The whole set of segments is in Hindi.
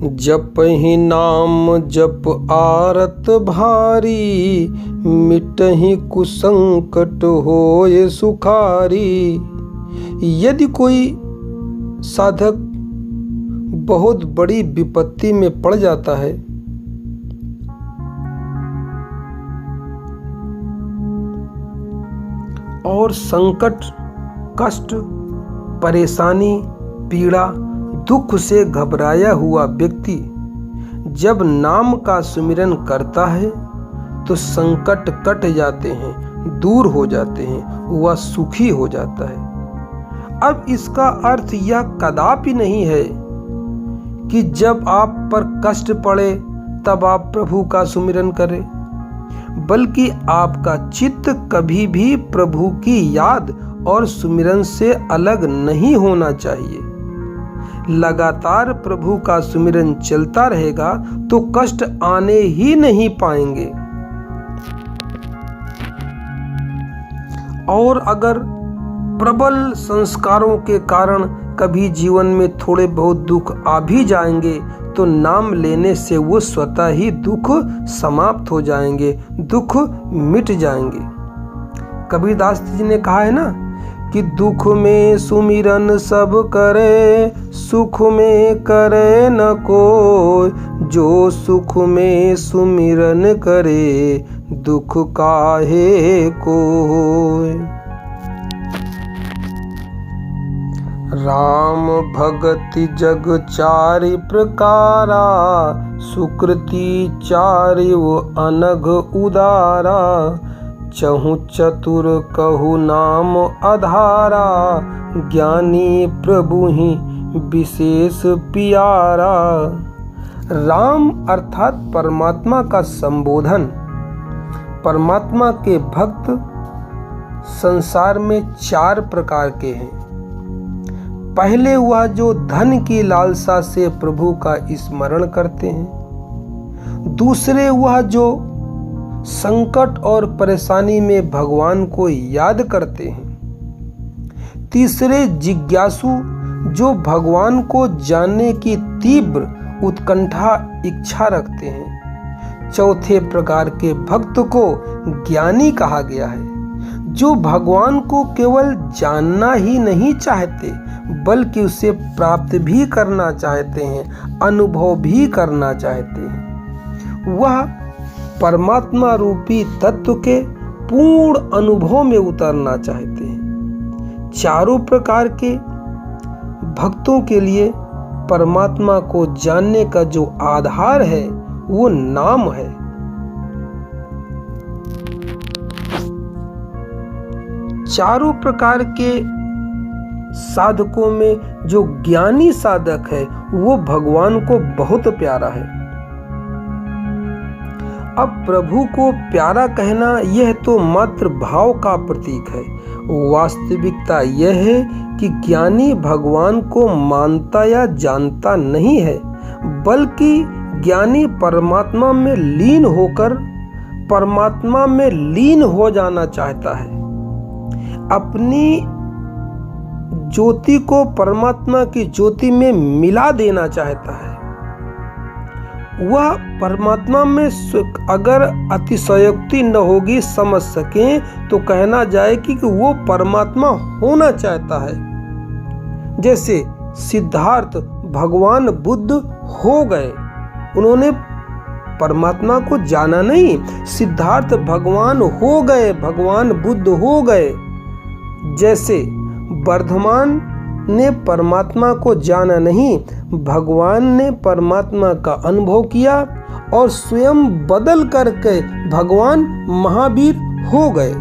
जपहि नाम जप आरत भारी, मिटहि कुसंकट होय सुखारी। यदि कोई साधक बहुत बड़ी विपत्ति में पड़ जाता है और संकट, कष्ट, परेशानी, पीड़ा, दुख से घबराया हुआ व्यक्ति जब नाम का सुमिरन करता है तो संकट कट जाते हैं, दूर हो जाते हैं, वह सुखी हो जाता है। अब इसका अर्थ यह कदापि नहीं है कि जब आप पर कष्ट पड़े तब आप प्रभु का सुमिरन करें, बल्कि आपका चित्त कभी भी प्रभु की याद और सुमिरन से अलग नहीं होना चाहिए। लगातार प्रभु का सुमिरन चलता रहेगा तो कष्ट आने ही नहीं पाएंगे। और अगर प्रबल संस्कारों के कारण कभी जीवन में थोड़े बहुत दुख आ भी जाएंगे तो नाम लेने से वो स्वतः ही दुख समाप्त हो जाएंगे, दुख मिट जाएंगे। कबीरदास जी ने कहा है ना कि दुख में सुमिरन सब करे, सुख में करे न कोई। जो सुख में सुमिरन करे, दुख काहे कोय। राम भगति जग चारि प्रकारा, सुकृति चारि वो अनघ उदारा। चहु चतुर कहु नाम आधारा, ज्ञानी प्रभु ही विशेष प्यारा। राम अर्थात परमात्मा का संबोधन। परमात्मा के भक्त संसार में 4 प्रकार के हैं। पहले वह जो धन की लालसा से प्रभु का स्मरण करते हैं। दूसरे वह जो संकट और परेशानी में भगवान को याद करते हैं। तीसरे जिज्ञासु जो भगवान को जानने की तीव्र उत्कंठा इच्छा रखते हैं। चौथे प्रकार के भक्त को ज्ञानी कहा गया है, जो भगवान को केवल जानना ही नहीं चाहते बल्कि उसे प्राप्त भी करना चाहते हैं, अनुभव भी करना चाहते हैं। वह परमात्मा रूपी तत्व के पूर्ण अनुभव में उतरना चाहते हैं। चारों प्रकार के भक्तों के लिए परमात्मा को जानने का जो आधार है वो नाम है। चारों प्रकार के साधकों में जो ज्ञानी साधक है वो भगवान को बहुत प्यारा है। अब प्रभु को प्यारा कहना यह तो मात्र भाव का प्रतीक है। वास्तविकता यह है कि ज्ञानी भगवान को मानता या जानता नहीं है, बल्कि ज्ञानी परमात्मा में लीन होकर परमात्मा में लीन हो जाना चाहता है। अपनी ज्योति को परमात्मा की ज्योति में मिला देना चाहता है। वह परमात्मा में अगर अतिशयोक्ति न होगी समझ सके तो कहना जाए कि वो परमात्मा होना चाहता है। जैसे सिद्धार्थ भगवान बुद्ध हो गए, उन्होंने परमात्मा को जाना नहीं, सिद्धार्थ भगवान हो गए, भगवान बुद्ध हो गए। जैसे वर्धमान ने परमात्मा को जाना नहीं, भगवान ने परमात्मा का अनुभव किया और स्वयं बदल करके भगवान महावीर हो गए।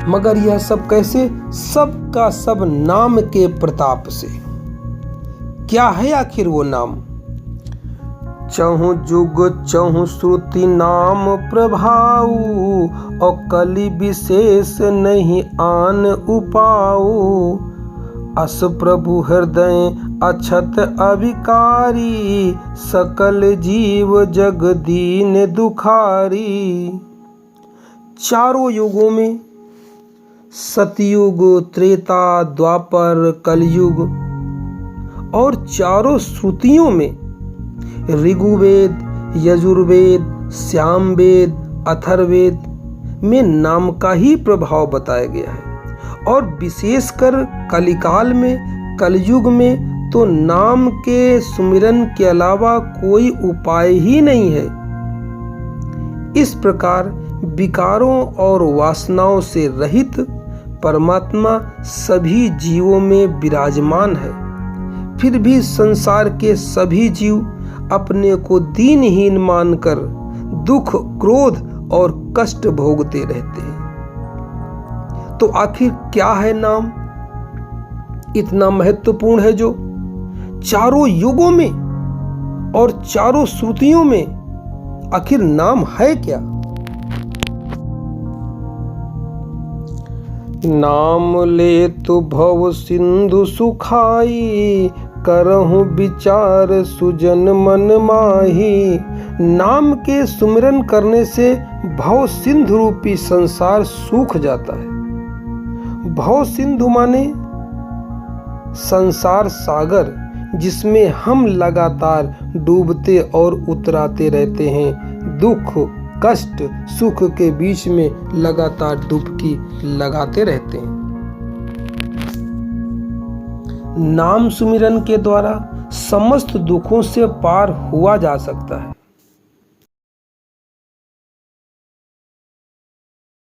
मगर यह सब कैसे? सब का सब नाम के प्रताप से। क्या है आखिर वो नाम? चहु जुग चहु श्रुति नाम प्रभाऊ, और कलि विशेष नहीं आन उपाऊ। अस प्रभु हृदय अछत अविकारी, सकल जीव जग दीन दुखारी। चारों युगों में सतयुग, त्रेता, द्वापर, कलयुग और चारों श्रुतियों में ऋग्वेद, यजुर्वेद, सामवेद, अथर्ववेद में नाम का ही प्रभाव बताया गया है। और विशेषकर कलिकाल में, कलयुग में तो नाम के सुमिरन के अलावा कोई उपाय ही नहीं है। इस प्रकार विकारों और वासनाओं से रहित परमात्मा सभी जीवों में विराजमान है। फिर भी संसार के सभी जीव अपने को दीनहीन मानकर दुख, क्रोध और कष्ट भोगते रहते हैं। तो आखिर क्या है नाम? इतना महत्वपूर्ण है जो चारों युगों में और चारों श्रुतियों में आखिर नाम है क्या? नाम ले तो भव सिंधु सुखाई, करहु विचार सुजन मन माही। नाम के सुमिरन करने से भव सिंधु रूपी संसार सूख जाता है। भव सिंधु माने संसार सागर, जिसमें हम लगातार डूबते और उतराते रहते हैं। दुख, कष्ट, सुख के बीच में लगातार डुबकी लगाते रहते हैं। नाम सुमिरन के द्वारा समस्त दुखों से पार हुआ जा सकता है।